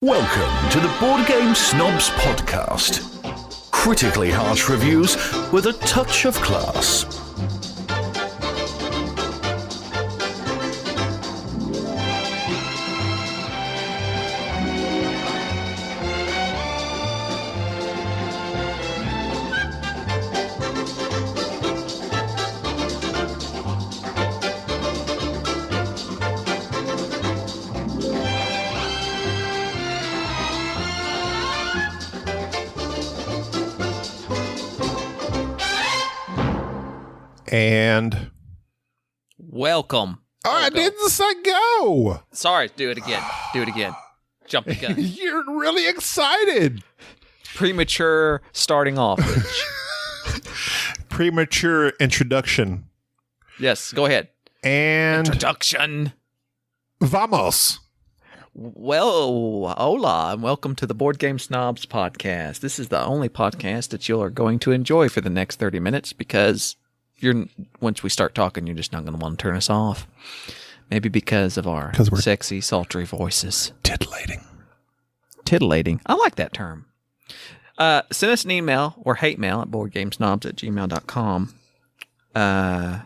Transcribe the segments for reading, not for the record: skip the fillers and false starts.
Welcome to the Board Game Snobs podcast. Critically harsh reviews with a touch of class. And welcome. Oh, I didn't say go. Sorry, do it again. Do it again. Jump the gun. You're really excited. Premature starting off. Rich. Premature introduction. Yes, go ahead. And introduction. Vamos. Well, hola, and welcome to the Board Game Snobs podcast. This is the only podcast that you are going to enjoy for the next 30 minutes because once we start talking, you're just not going to want to turn us off. Maybe because of our sexy, sultry voices. Titillating. Titillating. I like that term. Send us an email or hate mail at boardgamesnobs@gmail.com. We're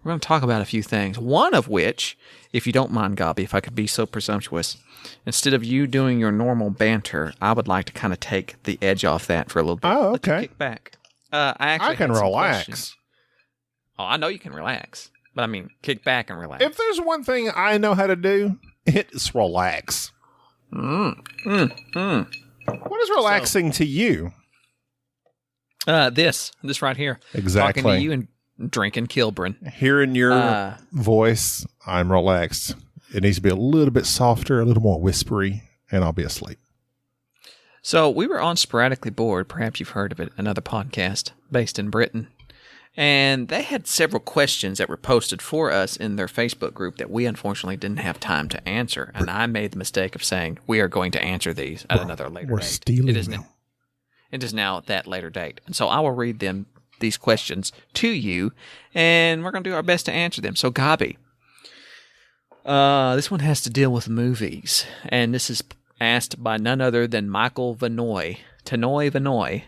going to talk about a few things. One of which, if you don't mind, Gabi, if I could be so presumptuous, instead of you doing your normal banter, I would like to kind of take the edge off that for a little bit. Oh, okay. Let's kick back. I can relax. Oh, I know you can relax. But I mean, kick back and relax. If there's one thing I know how to do, it's relax. What is relaxing to you? This right here. Exactly. Talking to you and drinking Kilburn. Hearing your voice, I'm relaxed. It needs to be a little bit softer, a little more whispery, and I'll be asleep. So we were on Sporadically Bored, perhaps you've heard of it, another podcast based in Britain. And they had several questions that were posted for us in their Facebook group that we unfortunately didn't have time to answer. And I made the mistake of saying, we are going to answer these at another later date. We're stealing them. It is now at that later date. And so I will read these questions to you, and we're going to do our best to answer them. So Gabi, this one has to deal with movies. And this is asked by none other than Michael Vanoy. Tanoy Vanoy.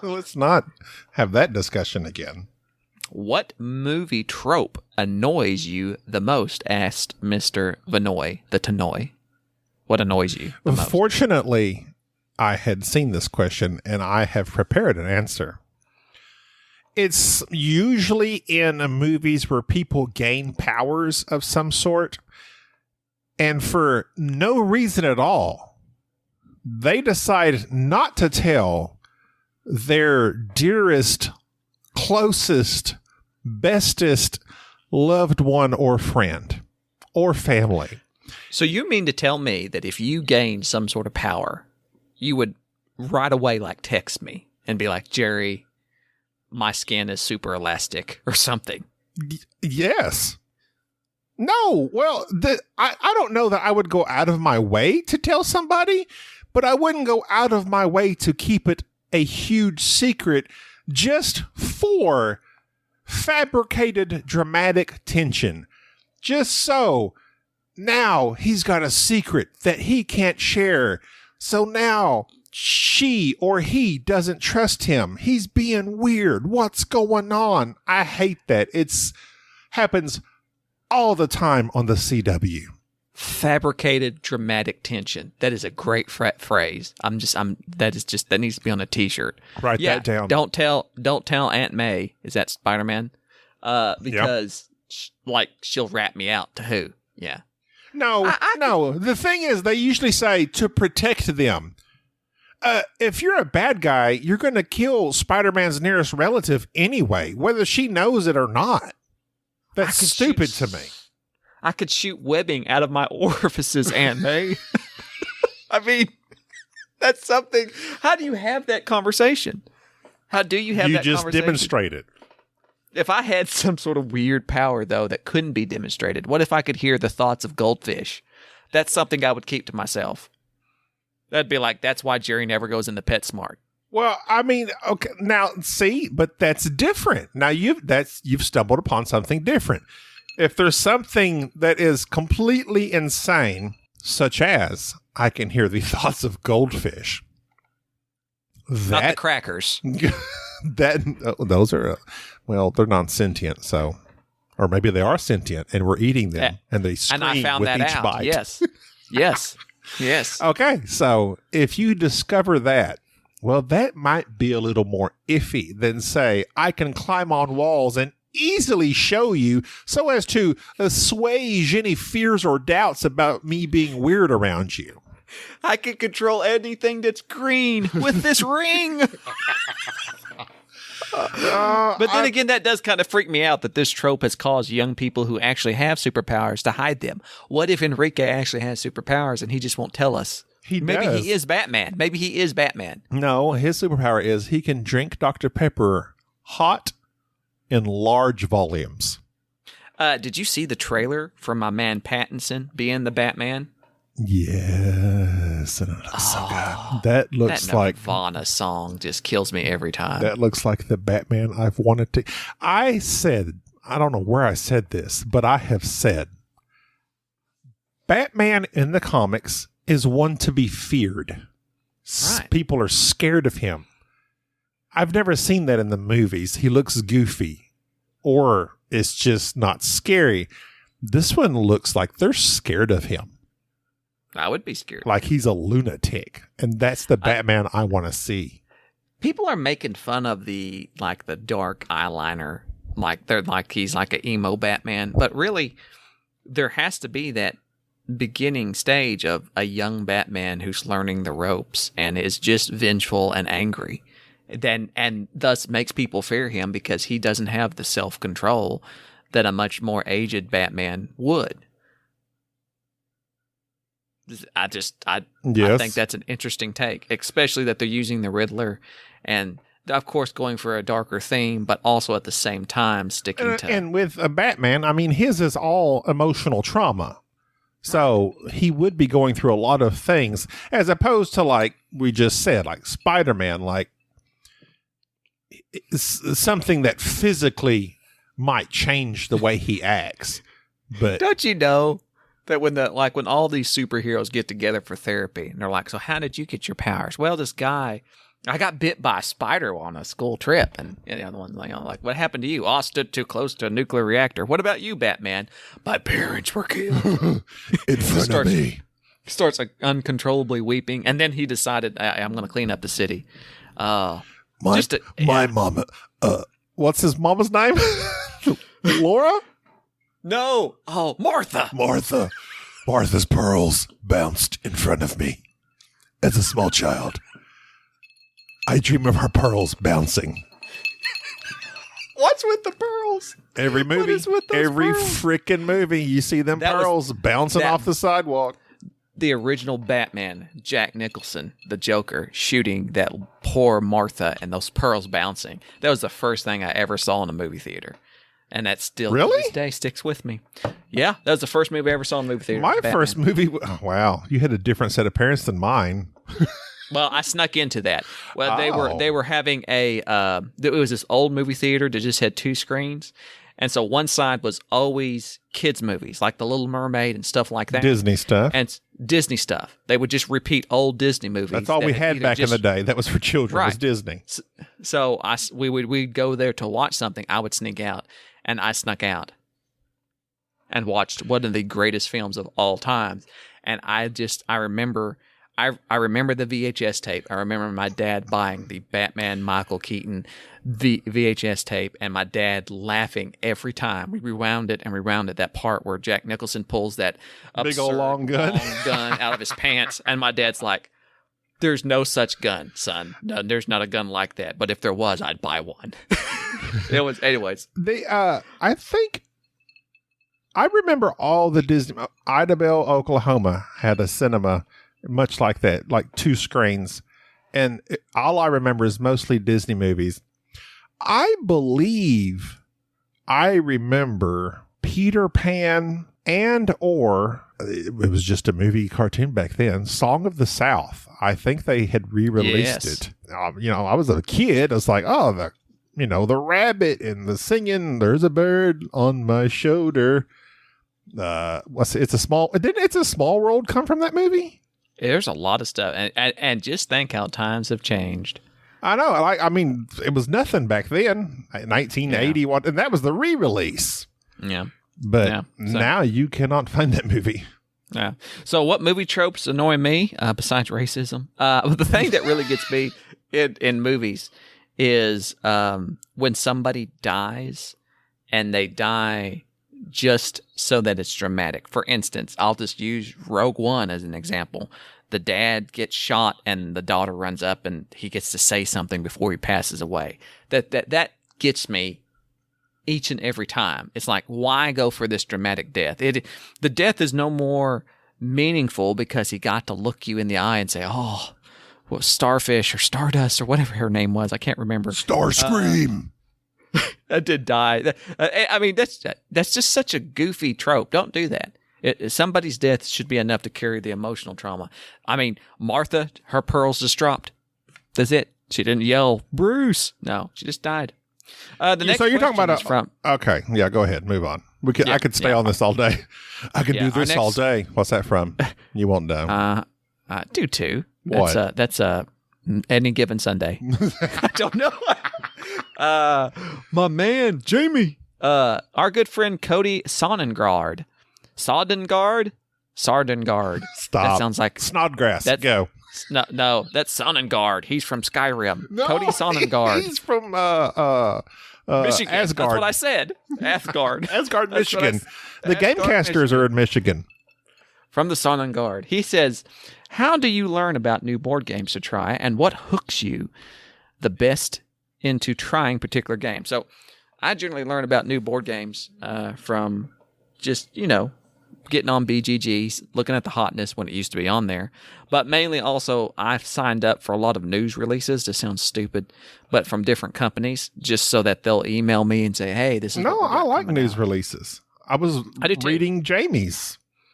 Let's not have that discussion again. What movie trope annoys you the most? Asked Mr. Vanoy, the Tanoy. What annoys you the most? Fortunately, I had seen this question, and I have prepared an answer. It's usually in movies where people gain powers of some sort, and for no reason at all, they decide not to tell their dearest, closest, bestest loved one or friend or family. So you mean to tell me that if you gained some sort of power, you would right away text me and be like, Jerry, my skin is super elastic or something? Yes. No, well, I don't know that I would go out of my way to tell somebody, but I wouldn't go out of my way to keep it a huge secret just for fabricated dramatic tension. Just so now he's got a secret that he can't share. So now she or he doesn't trust him. He's being weird. What's going on? I hate that. It's happens all the time on the CW. Fabricated dramatic tension. That is a great phrase. That needs to be on a t-shirt. Write that down. Don't tell Aunt May. Is that Spider-Man? Because she'll rat me out to who? Yeah. No. The thing is, they usually say to protect them. If you're a bad guy, you're going to kill Spider-Man's nearest relative anyway, whether she knows it or not. That's stupid to me. I could shoot webbing out of my orifices, Aunt May. I mean, that's something. How do you have that conversation? How do you have that conversation? You just demonstrate it. If I had some sort of weird power, though, that couldn't be demonstrated, what if I could hear the thoughts of goldfish? That's something I would keep to myself. That'd be like, that's why Jerry never goes into PetSmart. Well, I mean, okay, now see, but that's different. Now you've stumbled upon something different. If there's something that is completely insane, such as I can hear the thoughts of goldfish. Not the crackers. Those are, well, they're non-sentient, so, or maybe they are sentient and we're eating them and they scream and I found with that each out. bite. Yes. Okay, so if you discover that, well, that might be a little more iffy than, say, I can climb on walls and easily show you so as to assuage any fears or doubts about me being weird around you. I can control anything that's green with this ring. But then again, that does kind of freak me out that this trope has caused young people who actually have superpowers to hide them. What if Enrique actually has superpowers and he just won't tell us? Maybe he is Batman. No, his superpower is he can drink Dr. Pepper hot in large volumes. Did you see the trailer for my man Pattinson being the Batman? Yes, and it looks so good. That looks like Nirvana song just kills me every time. That looks like the Batman I've wanted to. I don't know where I said this, but I have said Batman in the comics is one to be feared. Right. People are scared of him. I've never seen that in the movies. He looks goofy, or it's just not scary. This one looks like they're scared of him. I would be scared. Like he's a lunatic. And that's the Batman I want to see. People are making fun of the dark eyeliner. They're like he's like an emo Batman. But really, there has to be that beginning stage of a young Batman who's learning the ropes and is just vengeful and angry. And thus makes people fear him because he doesn't have the self-control that a much more aged Batman would. I think that's an interesting take, especially that they're using the Riddler and, of course, going for a darker theme, but also at the same time sticking to... And with a Batman, I mean, his is all emotional trauma. So he would be going through a lot of things, as opposed to, like we just said, like Spider-Man, like something that physically might change the way he acts. But don't you know that when all these superheroes get together for therapy and they're like, so how did you get your powers? Well, this guy, I got bit by a spider on a school trip. And the other one's like, what happened to you? Oh, I stood too close to a nuclear reactor. What about you, Batman? My parents were killed. In front of me. Starts uncontrollably weeping. And then he decided, I'm going to clean up the city. My mama, what's his mama's name? Laura? No. Oh, Martha. Martha's pearls bounced in front of me. As a small child, I dream of her pearls bouncing. What's with the pearls? Every movie. What is with those every pearls? Freaking movie, you see them pearls bouncing off the sidewalk. The original Batman, Jack Nicholson, the Joker, shooting that poor Martha and those pearls bouncing. That was the first thing I ever saw in a movie theater. And that still, to this day, sticks with me. Yeah, that was the first movie I ever saw in a movie theater. My first movie, wow, you had a different set of parents than mine. Well, I snuck into that. Well, they were having it was this old movie theater that just had 2 screens. And so one side was always kids movies, like The Little Mermaid and stuff like that. Disney stuff. And Disney stuff. They would just repeat old Disney movies. That's all we had back in the day. That was for children. Right. Was Disney. So we'd go there to watch something. I would sneak out. And I snuck out and watched one of the greatest films of all time. And I remember the VHS tape. I remember my dad buying the Batman Michael Keaton VHS tape and my dad laughing every time. We rewound it, that part where Jack Nicholson pulls that big old long gun out of his pants. And my dad's like, there's no such gun, son. No, there's not a gun like that. But if there was, I'd buy one. It was, anyways. I think I remember all the Disney. Idabel, Oklahoma had a cinema much like that, like 2 screens. And all I remember is mostly Disney movies. I believe I remember Peter Pan or it was just a movie cartoon back then, Song of the South. I think they had re-released it. I was a kid. I was like, oh, the rabbit and the singing, there's a bird on my shoulder. It's a small world come from that movie? There's a lot of stuff. And just think how times have changed. I know. It was nothing back then, 1980, and that was the re-release. Yeah. But now you cannot find that movie. Yeah. So what movie tropes annoy me besides racism? The thing that really gets me in movies is when somebody dies and they die just so that it's dramatic. For instance, I'll just use Rogue One as an example. The dad gets shot and the daughter runs up and he gets to say something before he passes away. That gets me each and every time. It's like, why go for this dramatic death? The death is no more meaningful because he got to look you in the eye and say, oh, well, Starfish or Stardust or whatever her name was. I can't remember. Starscream. I did die. That's just such a goofy trope. Don't do that. Somebody's death should be enough to carry the emotional trauma. Martha, her pearls just dropped. That's it. She didn't yell, Bruce. No, she just died. So you're talking about okay, yeah. Go ahead, move on. I could stay on this all day. I could do this all day. What's that from? You won't know. Do too. What? That's Any Given Sunday. I don't know. My man Jamie. Our good friend Cody Sonnengard. Sardengard. Stop. That sounds like Snodgrass. Go. No, that's Sonnengard. He's from Skyrim. No, Cody Sonnengard. He's from Michigan. Asgard. That's what I said. Asgard. Asgard, Michigan. The Gamecasters are in Michigan. From the Sonnengard. He says, how do you learn about new board games to try, and what hooks you the best into trying particular games? So I generally learn about new board games from just, getting on BGGs, looking at the hotness when it used to be on there. But mainly also, I've signed up for a lot of news releases. This sounds stupid, but from different companies, just so that they'll email me and say, hey, this is... No, I like news releases. I was reading Jamie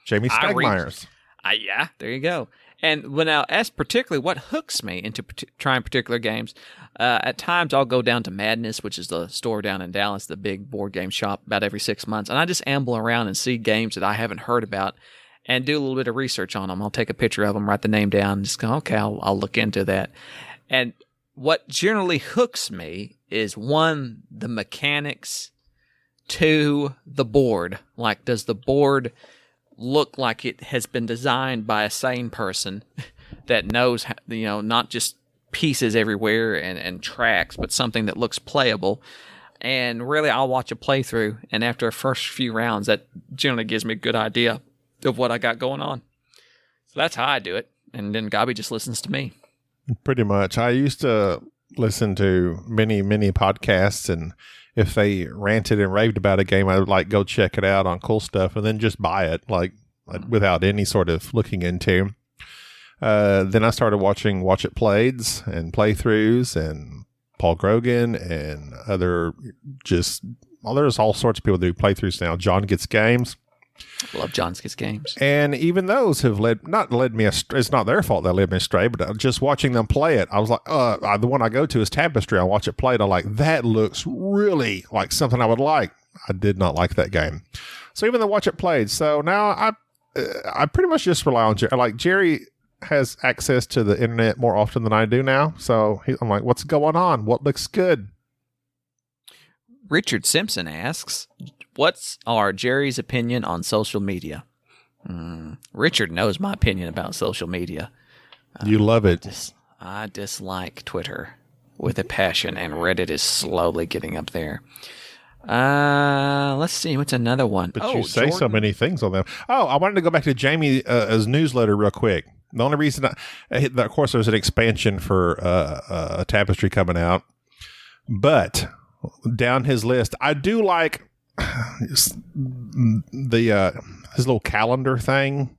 Stegmaier's. Yeah, there you go. And now, as particularly what hooks me into trying particular games, at times I'll go down to Madness, which is the store down in Dallas, the big board game shop, about every 6 months, and I just amble around and see games that I haven't heard about and do a little bit of research on them. I'll take a picture of them, write the name down, and just go, okay, I'll look into that. And what generally hooks me is, one, the mechanics, two, the board. Like, does the board look like it has been designed by a sane person that knows, not just pieces everywhere and tracks, but something that looks playable. And really, I'll watch a playthrough, and after the first few rounds, that generally gives me a good idea of what I got going on. So that's how I do it. And then Gabi just listens to me. Pretty much. I used to listen to many, many podcasts, and if they ranted and raved about a game, I would go check it out on Cool Stuff and then just buy it, without any sort of looking into. Then I started watching Watch It Playeds and playthroughs and Paul Grogan and there's all sorts of people that do playthroughs now. John Gets Games. Love John Gets Games. And even those have not led me astray. It's not their fault they led me astray, but just watching them play it, I was like, the one I go to is Tapestry. I watch it played. I'm like, that looks really like something I would like. I did not like that game. So even though Watch It Played. So now I pretty much just rely on Jerry. Jerry has access to the internet more often than I do now. So I'm like, what's going on? What looks good? Richard Simpson asks, what's Jerry's opinion on social media? Richard knows my opinion about social media. You love it. I dislike Twitter with a passion, and Reddit is slowly getting up there. Let's see. What's another one? But you say so many things on them. Oh, I wanted to go back to Jamie's newsletter real quick. The only reason, of course, there's an expansion for a Tapestry coming out, but down his list, I do like his little calendar thing.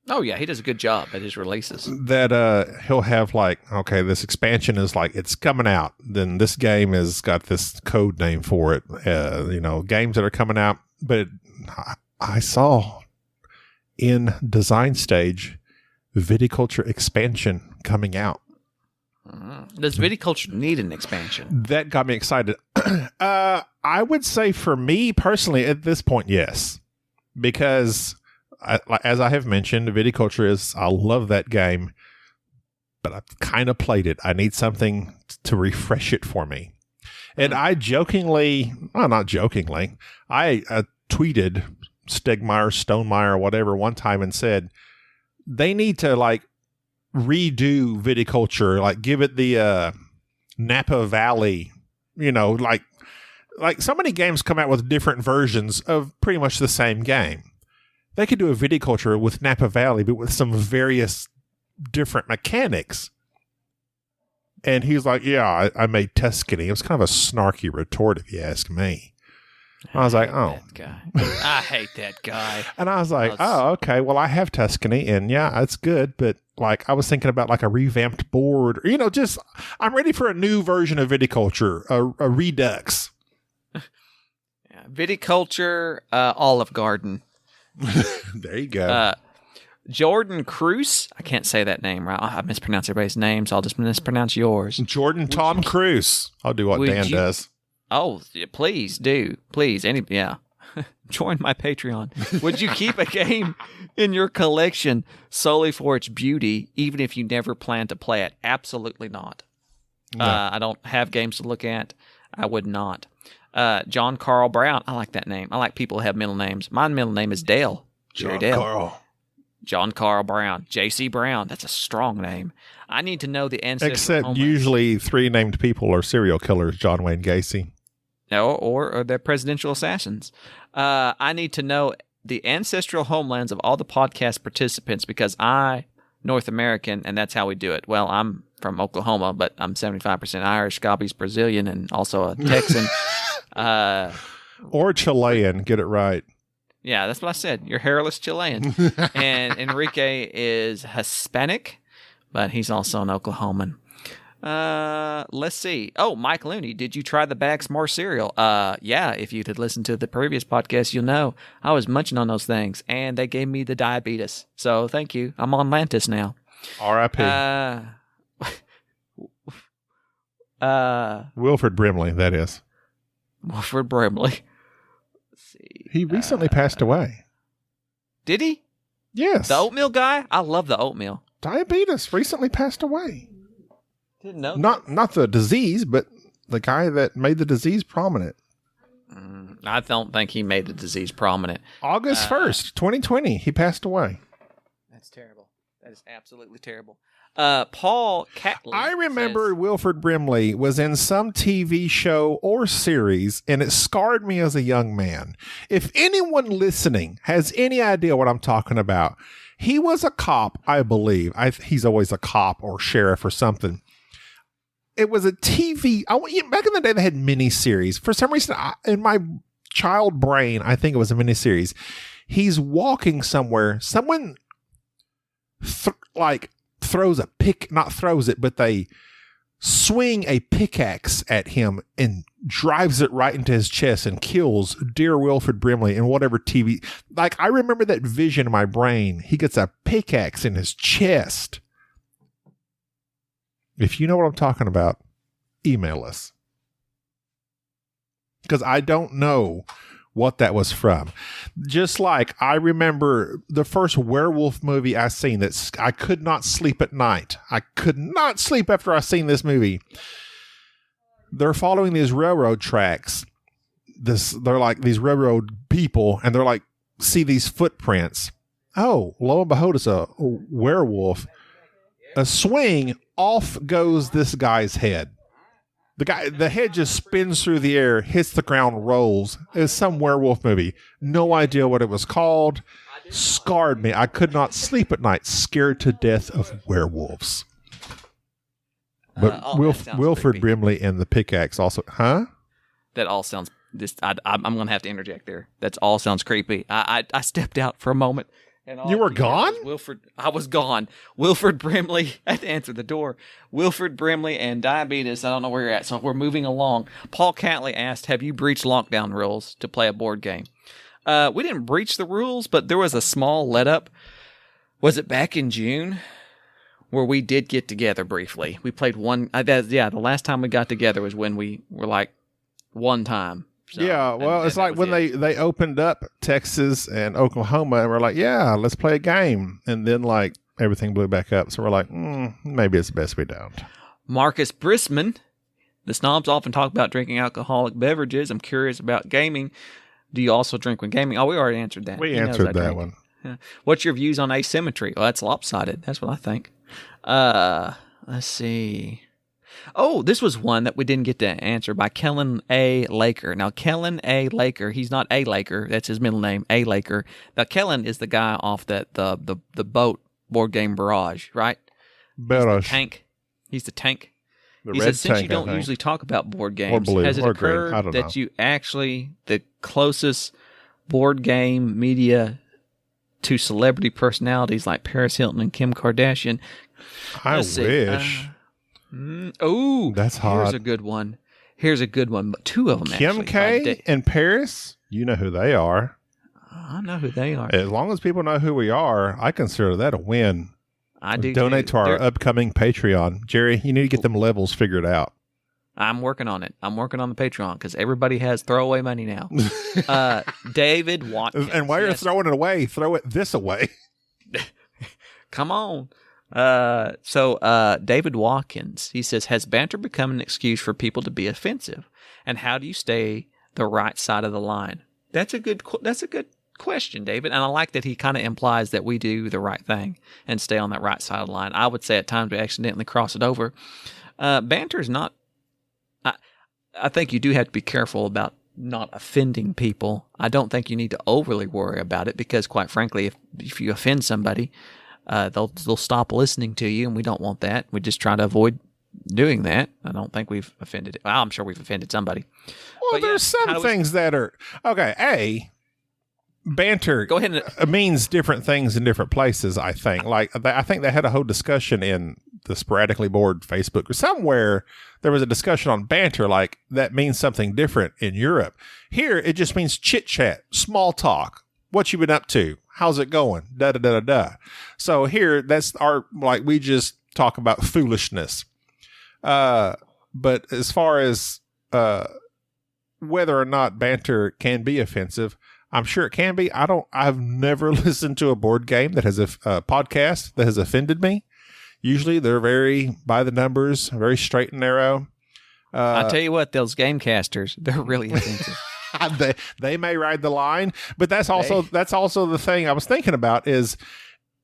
Oh yeah, he does a good job at his releases. That he'll have okay, this expansion is it's coming out. Then this game has got this code name for it. Games that are coming out. But I saw in design stage Viticulture expansion coming out. Does viticulture need an expansion? That got me excited. I would say for me personally at this point, yes. Because as I have mentioned, viticulture I love that game, but I've kind of played it. I need something to refresh it for me. And I not jokingly, I tweeted Stonemeyer, whatever, one time and said, they need to redo viticulture, give it the Napa Valley, like so many games come out with different versions of pretty much the same game. They could do a viticulture with Napa Valley, but with some various different mechanics. And he's like, yeah, I made Tuscany. It was kind of a snarky retort, if you ask me. I was like, oh. That guy. I hate that guy. And I was like, oh, okay, well, I have Tuscany, and yeah, it's good, but I was thinking about a revamped board, or, just, I'm ready for a new version of viticulture, a redux. Yeah, viticulture, Olive Garden. There you go. Jordan Cruz. I can't say that name right. I mispronounce everybody's name, so I'll just mispronounce yours. Jordan Tom Cruise. I'll do what Dan does. Oh, please do. Please. Join my Patreon. Would you keep a game in your collection solely for its beauty, even if you never plan to play it? Absolutely not. No. I don't have games to look at. I would not. John Carl Brown. I like that name. I like people who have middle names. My middle name is Dale. Jerry Dale. John Carl Brown. J.C. Brown. That's a strong name. I need to know the ancestral Except homeland. Usually 3 named people are serial killers. John Wayne Gacy. No, or they're presidential assassins. I need to know the ancestral homelands of all the podcast participants because North American, and that's how we do it. Well, I'm from Oklahoma, but I'm 75% Irish, Scottish, Brazilian, and also a Texan. Or Chilean, get it right. Yeah, that's what I said. You're hairless Chilean. And Enrique is Hispanic, but he's also an Oklahoman. Let's see. Oh, Mike Looney, did you try the Bagsmore cereal? Yeah, if you had listened to the previous podcast, you'll know I was munching on those things, and they gave me the diabetes. So thank you. I'm on Lantus now. R.I.P. Wilford Brimley, that is. Wilford Brimley. Let's see. He recently passed away. Did he? Yes. The oatmeal guy? I love the oatmeal. Diabetes recently passed away. Didn't know. Not the disease, but the guy that made the disease prominent. I don't think he made the disease prominent. August 1st, 2020, he passed away. That's terrible. That is absolutely terrible. Paul Catley. I remember Wilford Brimley was in some TV show or series, and it scarred me as a young man. If anyone listening has any idea what I'm talking about, he was a cop, I believe. He's always a cop or sheriff or something. It was a TV. Back in the day, they had miniseries. For some reason, in my child brain, I think it was a miniseries. He's walking somewhere. Someone throws a pick, not throws it, but they swing a pickaxe at him and drives it right into his chest and kills dear Wilford Brimley in whatever TV. I remember that vision in my brain. He gets a pickaxe in his chest. If you know what I'm talking about, email us. Because I don't know what that was from. Just like I remember the first werewolf movie I seen that I could not sleep at night. I could not sleep after I seen this movie. They're following these railroad tracks. They're like these railroad people, and they're like, see these footprints. Oh, lo and behold, it's a werewolf. A swing, off goes this guy's head. The head just spins through the air, hits the ground, rolls. It's some werewolf movie. No idea what it was called. Scarred me. I could not sleep at night, scared to death of werewolves. But Wilford Brimley and the pickaxe also, huh? That all sounds. I'm going to have to interject there. That all sounds creepy. I stepped out for a moment. And you were gone? I was gone. Wilford Brimley. I had to answer the door. Wilford Brimley and diabetes. I don't know where you're at, so we're moving along. Paul Catley asked, have you breached lockdown rules to play a board game? We didn't breach the rules, but there was a small let up. Was it back in June where we did get together briefly. We played one. The last time we got together was when we were like one time. So, yeah, well, it's like when they opened up Texas and Oklahoma, and we're like, yeah, let's play a game. And then, like, everything blew back up. So we're like, maybe it's best we don't. Marcus Brisman, the snobs often talk about drinking alcoholic beverages. I'm curious about gaming. Do you also drink when gaming? Oh, we already answered that. We answered that one. Yeah. What's your views on asymmetry? Well, that's lopsided. That's what I think. Let's see. Oh, this was one that we didn't get to answer by Kellen A. Laker. Now, Kellen A. Laker, he's not A. Laker. That's his middle name, A. Laker. Now, Kellen is the guy off the boat board game barrage, right? Barrage. He's the tank. The he red said, since tank, you don't usually talk about board games, has it occurred that you actually, the closest board game media to celebrity personalities like Paris Hilton and Kim Kardashian? I wish. That's hot. Here's a good one. But two of them, Kim K and Paris, you know who they are. I know who they are. As long as people know who we are, I consider that a win. I do. Donate to our upcoming Patreon. Jerry, you need to get them levels figured out. I'm working on it. I'm working on the Patreon because everybody has throwaway money now. David Watkins. And while you're throwing it away, throw it this away. Come on. David Watkins, he says, has banter become an excuse for people to be offensive? And how do you stay the right side of the line? That's a good question, David. And I like that he kind of implies that we do the right thing and stay on that right side of the line. I would say at times we accidentally cross it over. Banter is not, I think you do have to be careful about not offending people. I don't think you need to overly worry about it because, quite frankly, if you offend somebody, they'll stop listening to you, and we don't want that. We just try to avoid doing that. I don't think we've offended. Well, I'm sure we've offended somebody. Well, there's some things that are okay. Banter. Go ahead and means different things in different places. I think. Like I think they had a whole discussion in the Sporadically Bored Facebook or somewhere. There was a discussion on banter, like that means something different in Europe. Here, it just means chit chat, small talk. What you been up to? How's it going? Da da da da da. So here, that's we just talk about foolishness. But as far as whether or not banter can be offensive, I'm sure it can be. I've never listened to a board game that has a podcast that has offended me. Usually they're very by the numbers, very straight and narrow. I tell you what, those game casters, they're really offensive. They may ride the line, but that's also the thing I was thinking about is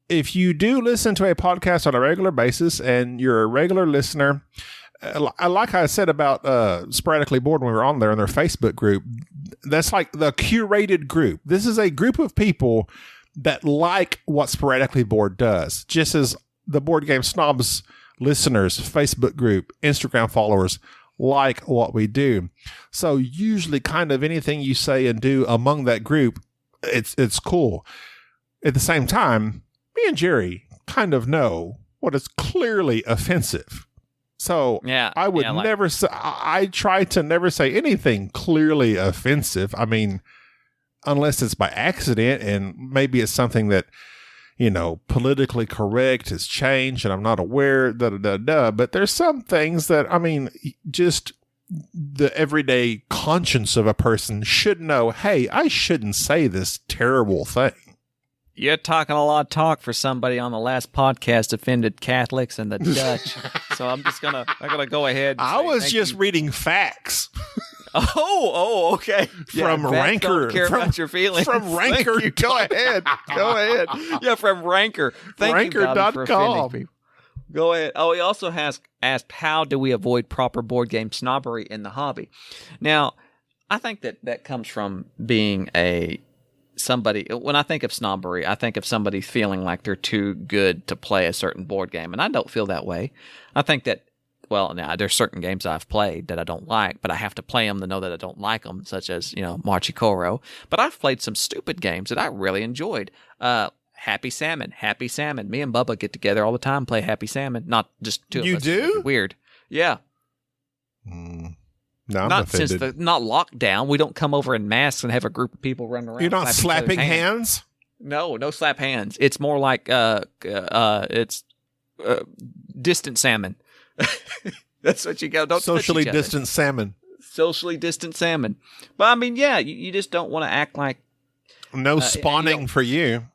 if you do listen to a podcast on a regular basis and you're a regular listener, like I said about Sporadically Bored when we were on there in their Facebook group, that's like the curated group. This is a group of people that like what Sporadically Bored does, just as the Board Game Snobs listeners, Facebook group, Instagram followers like what we do. So usually kind of anything you say and do among that group, it's cool. At the same time, me and Jerry kind of know what is clearly offensive. So I would never say, I try to never say anything clearly offensive. I mean, unless it's by accident and maybe it's something that, politically correct has changed and I'm not aware, but there's some things that, I mean, just the everyday conscience of a person should know, hey, I shouldn't say this terrible thing. You're talking a lot of talk for somebody on the last podcast offended Catholics and the Dutch. So I'm gonna go ahead. I was just reading facts. Oh, okay. From Ranker. Don't care about your feelings. From Ranker. Go ahead. Yeah, from Ranker. Ranker.com. Go ahead. Oh, he also asked, how do we avoid proper board game snobbery in the hobby? Now, I think that comes from being somebody. When I think of snobbery, I think of somebody feeling like they're too good to play a certain board game, and I don't feel that way. I think that, well, now there's certain games I've played that I don't like, but I have to play them to know that I don't like them, such as, Marchikoro. But I've played some stupid games that I really enjoyed. Happy Salmon. Me and Bubba get together all the time, play Happy Salmon. Not just two of us. You do? Weird. Yeah. No, I'm not offended. Since not lockdown. We don't come over in masks and have a group of people running around. You're not slapping hands? No slap hands. It's more like distant salmon. That's what you go. Don't Socially touch each other. distant salmon. Socially distant salmon. But I mean, yeah, you just don't want to act like No spawning for you.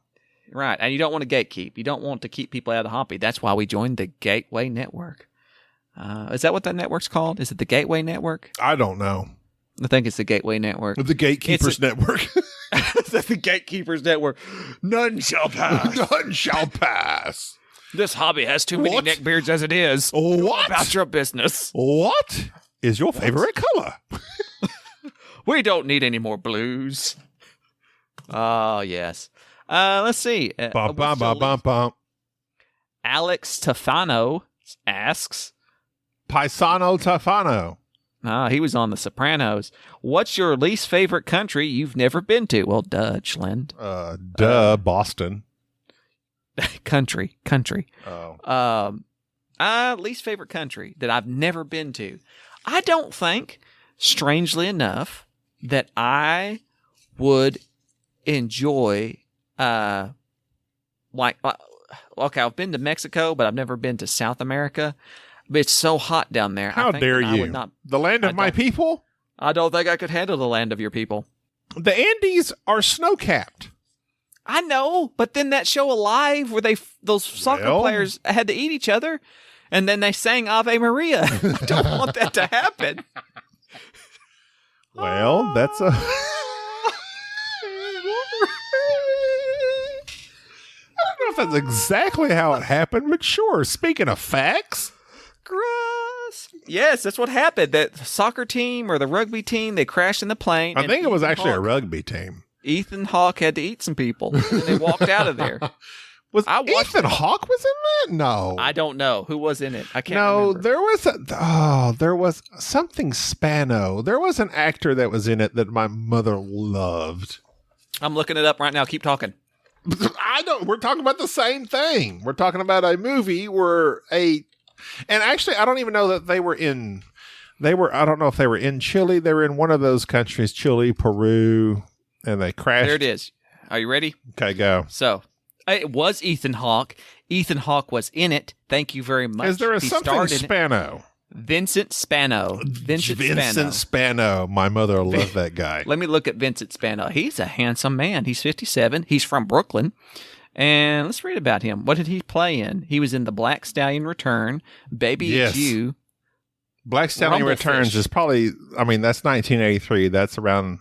right, and you don't want to gatekeep. You don't want to keep people out of the hobby. That's why we joined the Gateway Network. Is that what that network's called? Is it the Gateway Network? I don't know. I think it's the Gateway Network. The Gatekeepers Network. The Gatekeepers Network. None shall pass. None shall pass. This hobby has too many neckbeards as it is. What? About your business. What is your favorite color? We don't need any more blues. Oh, yes. Let's see. Bum, bum, bum, bum, bum. Alex Tefano asks. Paisano Tefano. He was on The Sopranos. What's your least favorite country you've never been to? Well, Dutchland. Boston. Country. Oh. Least favorite country that I've never been to. I don't think, strangely enough, that I would enjoy, okay, I've been to Mexico, but I've never been to South America. But it's so hot down there. How dare you? The land of my people? I don't think I could handle the land of your people. The Andes are snow-capped. I know, but then that show Alive where those soccer players had to eat each other, and then they sang Ave Maria. I don't want that to happen. Well, that's a... I don't know if that's exactly how it happened, but sure. Speaking of facts... Gross. Yes, that's what happened. That soccer team or the rugby team, they crashed in the plane. I think it was actually a rugby team. Ethan Hawke had to eat some people, and they walked out of there. Ethan Hawke was in that? No. I don't know. Who was in it? I can't remember. There was something Spano. There was an actor that was in it that my mother loved. I'm looking it up right now. Keep talking. We're talking about the same thing. We're talking about a movie and actually, I don't even know that I don't know if they were in Chile. They were in one of those countries, Chile, Peru, and they crashed. There it is. Are you ready? Okay, go. So, it was Ethan Hawke. Ethan Hawke was in it. Thank you very much. Is there something Spano? Vincent Spano. Vincent Spano. My mother loved that guy. Let me look at Vincent Spano. He's a handsome man. He's 57. He's from Brooklyn. And let's read about him. What did he play in? He was in The Black Stallion Return, Baby It's You. Black Stallion Returns is probably, that's 1983. That's around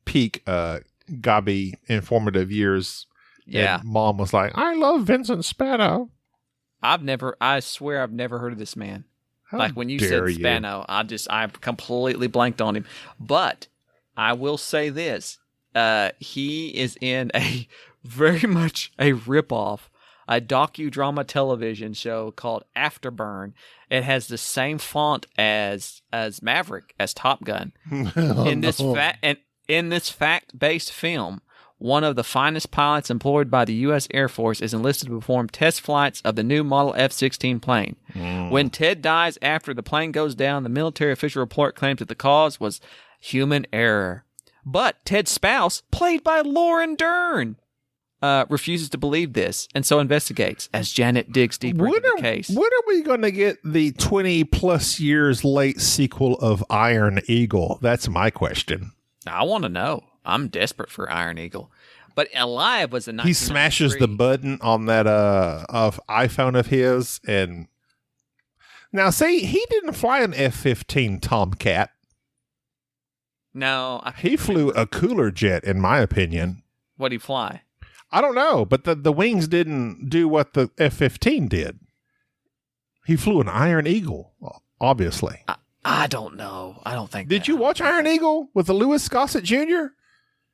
peak Gabi informative years. Yeah. And Mom was like, I love Vincent Spano. I swear I've never heard of this man. How when you said Spano, I completely blanked on him. But I will say this. He is in a very much a ripoff, a docudrama television show called Afterburn. It has the same font as Maverick, as Top Gun. In this fact-based film, one of the finest pilots employed by the U.S. Air Force is enlisted to perform test flights of the new model F-16 plane. When Ted dies after the plane goes down, the military official report claims that the cause was human error. But Ted's spouse, played by Lauren Dern, refuses to believe this, and so investigates as Janet digs deeper into the case. When are we going to get the 20-plus years late sequel of Iron Eagle? That's my question. I want to know. I'm desperate for Iron Eagle. But Alive was a 1993. He smashes the button on that of iPhone of his, and now see, he didn't fly an F-15 Tomcat. No, he flew a cooler jet, in my opinion. What'd he fly? I don't know, but the wings didn't do what the F-15 did. He flew an Iron Eagle, obviously. I don't know. I don't think. Did you watch Iron Eagle with the Louis Gossett Jr.?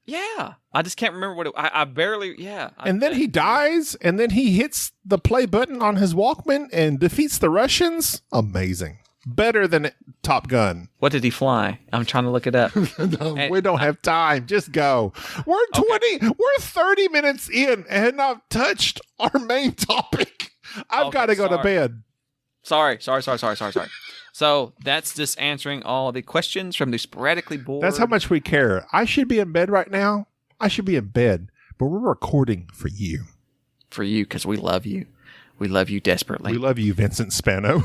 Yeah, I just can't remember what it. I barely. Yeah. And then he dies, and then he hits the play button on his Walkman and defeats the Russians. Amazing. Better than Top Gun. What did he fly? I'm trying to look it up. No, we don't have time. Just go. We're 30 minutes in and I've touched our main topic. I've got to go to bed. Sorry. So that's just answering all the questions from the sporadically bored. That's how much we care. I should be in bed right now. I should be in bed, but we're recording for you. For you, because we love you. We love you desperately. We love you, Vincent Spano.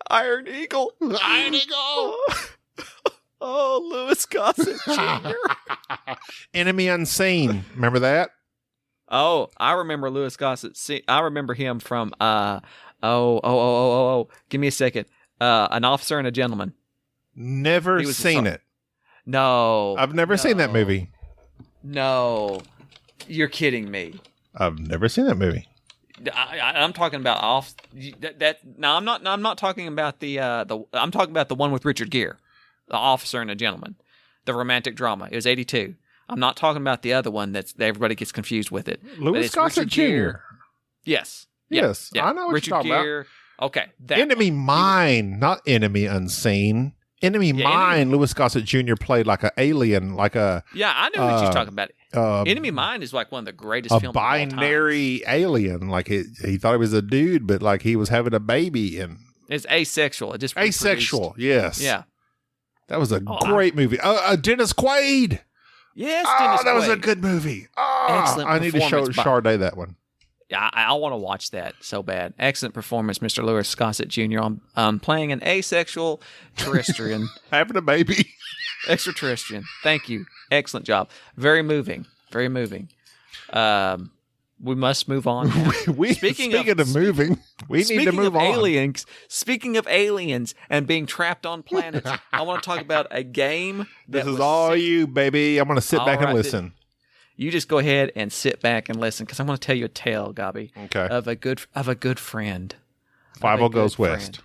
Iron Eagle. Iron Eagle. Oh, Louis Gossett Jr. Enemy Unseen. Remember that? Oh, I remember Louis Gossett. I remember him from give me a second. An Officer and a Gentleman. Never seen it. No. I've never seen that movie. No. You're kidding me. I've never seen that movie. I'm talking about I'm not talking about I'm talking about the one with Richard Gere, The Officer and a Gentleman, the romantic drama. It was 1982. I'm not talking about the other one that everybody gets confused with it. Louis Gossett Jr. Yes. Yes. Yeah. I know what Richard you're talking Gere. about. Okay. Enemy Mine, not Enemy Unseen. Enemy Mine, Louis Gossett Jr. played like an alien, like a... Yeah, I know what you're talking about. Enemy Mine is like one of the greatest films of all time. A binary alien. Like he thought he was a dude, but like he was having a baby. And it's asexual. It just asexual, yes. Yeah. That was a great movie. Dennis Quaid. Yes, Dennis Quaid. That was a good movie. Excellent I need to show Sade that one. Yeah, I want to watch that so bad. Excellent performance, Mr. Louis Gossett Jr. on playing an asexual terrestrian. Having a baby. Extraterrestrian. Thank you. Excellent job. Very moving. Very moving. We must move on now. Speaking of moving, we need to move on. Aliens, speaking of aliens and being trapped on planets, I want to talk about a game. This is all you, baby. I'm going to sit back and listen. You just go ahead and sit back and listen, because I want to tell you a tale, Gobby. Okay. Of a good friend. 5-0 goes west.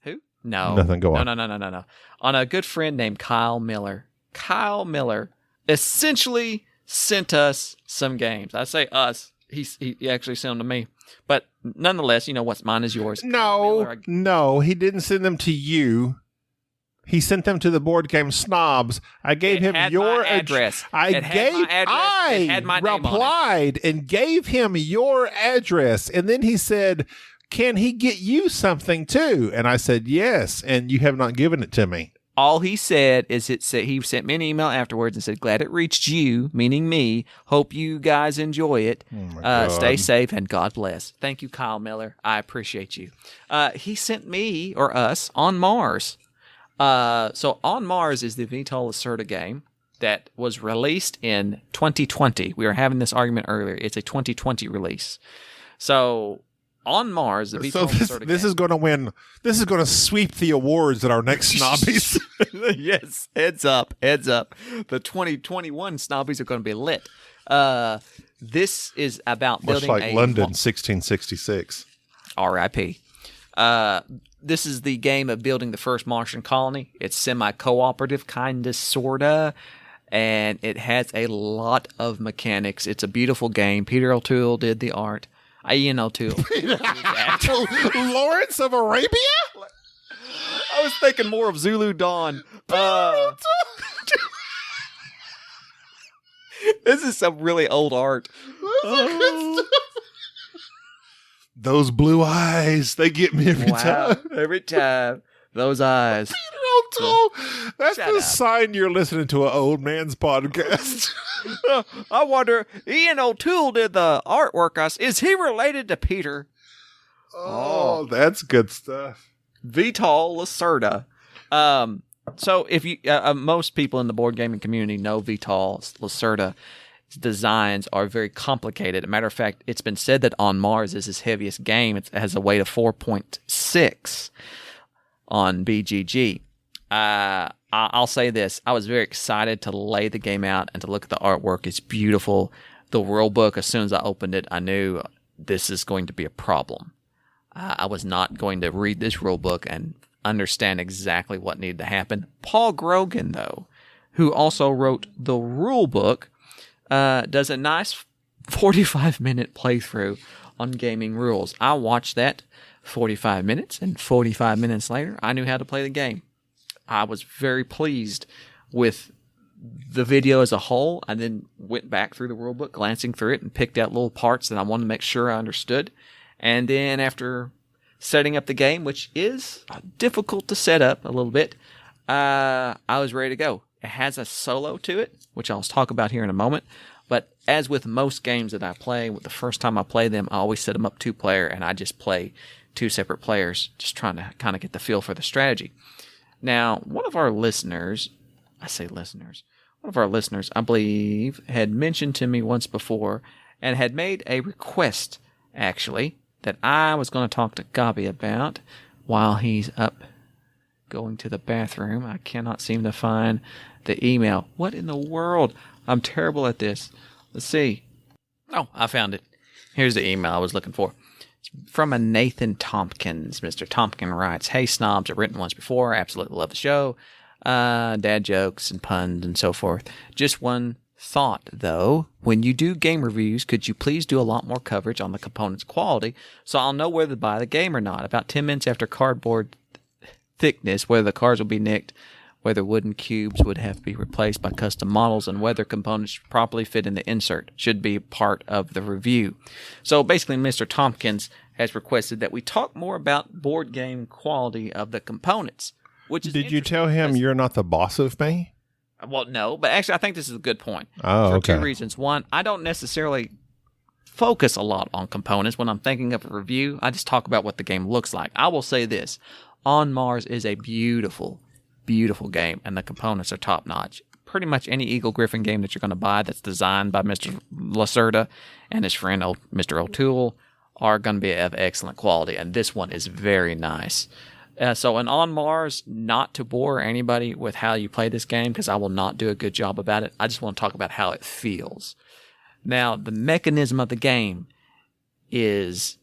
Who? No. Nothing. Go on. No. On a good friend named Kyle Miller. Kyle Miller essentially sent us some games. I say us. He actually sent them to me. But nonetheless, what's mine is yours. No, he didn't send them to you. He sent them to the board game Snobs. I gave him your address. I replied and gave him your address. And then he said, "Can he get you something too?" And I said, "Yes." And you have not given it to me. All he said is he sent me an email afterwards and said, "Glad it reached you," meaning me. "Hope you guys enjoy it. Stay safe and God bless." Thank you, Kyle Miller. I appreciate you. He sent me or us On Mars. So On Mars is the Vital Lacerda game that was released in 2020. We were having this argument earlier. It's a 2020 release. So On Mars, the Vital Lacerda this is going to win. This is going to sweep the awards at our next Snobbies. Yes, heads up. The 2021 Snobbies are going to be lit. This is about building much like London, 1666. R.I.P. This is the game of building the first Martian colony. It's semi-cooperative, kind of, sort of, and it has a lot of mechanics. It's a beautiful game. Peter O'Toole did the art. Ian O'Toole. Lawrence of Arabia? I was thinking more of Zulu Dawn. This is some really old art. Those blue eyes, they get me every time. Every time. Those eyes. Peter O'Toole. That's the sign you're listening to an old man's podcast. I wonder, Ian O'Toole did the artwork. Is he related to Peter? Oh, that's good stuff. Vital Lacerda. So if you, most people in the board gaming community know Vital Lacerda. Designs are very complicated. As a matter of fact, it's been said that On Mars is his heaviest game. It has a weight of 4.6 on BGG. I'll say this. I was very excited to lay the game out and to look at the artwork. It's beautiful. The rule book, as soon as I opened it, I knew this is going to be a problem. I was not going to read this rule book and understand exactly what needed to happen. Paul Grogan, though, who also wrote the rule book, does a nice 45-minute playthrough on gaming rules. I watched that 45 minutes, and 45 minutes later, I knew how to play the game. I was very pleased with the video as a whole. I then went back through the rulebook, glancing through it, and picked out little parts that I wanted to make sure I understood. And then after setting up the game, which is difficult to set up a little bit, I was ready to go. It has a solo to it, which I'll talk about here in a moment. But as with most games that I play, the first time I play them, I always set them up 2-player, and I just play 2 separate players, just trying to kind of get the feel for the strategy. Now, one of our listeners, I believe, had mentioned to me once before and had made a request, actually, that I was going to talk to Gabi about while he's up going to the bathroom. I cannot seem to find the email. What in the world? I'm terrible at this. Let's see. Oh, I found it. Here's the email I was looking for. It's from a Nathan Tompkins. Mr. Tompkins writes, "Hey, Snobs, I've written once before. Absolutely love the show. Dad jokes and puns and so forth. Just one thought, though. When you do game reviews, could you please do a lot more coverage on the component's quality so I'll know whether to buy the game or not? About 10 minutes after cardboard thickness, whether the cards will be nicked, whether wooden cubes would have to be replaced by custom models, and whether components properly fit in the insert should be part of the review." So basically, Mr. Tompkins has requested that we talk more about board game quality of the components. Which is Did you tell him you're not the boss of me? Well, no, but actually I think this is a good point. Oh, for 2 reasons. One, I don't necessarily focus a lot on components when I'm thinking of a review. I just talk about what the game looks like. I will say this. On Mars is a beautiful, beautiful game, and the components are top-notch. Pretty much any Eagle Griffin game that you're going to buy that's designed by Mr. Lacerda and his friend Mr. O'Toole are going to be of excellent quality, and this one is very nice. So in On Mars, not to bore anybody with how you play this game, because I will not do a good job about it. I just want to talk about how it feels. Now, the mechanism of the game is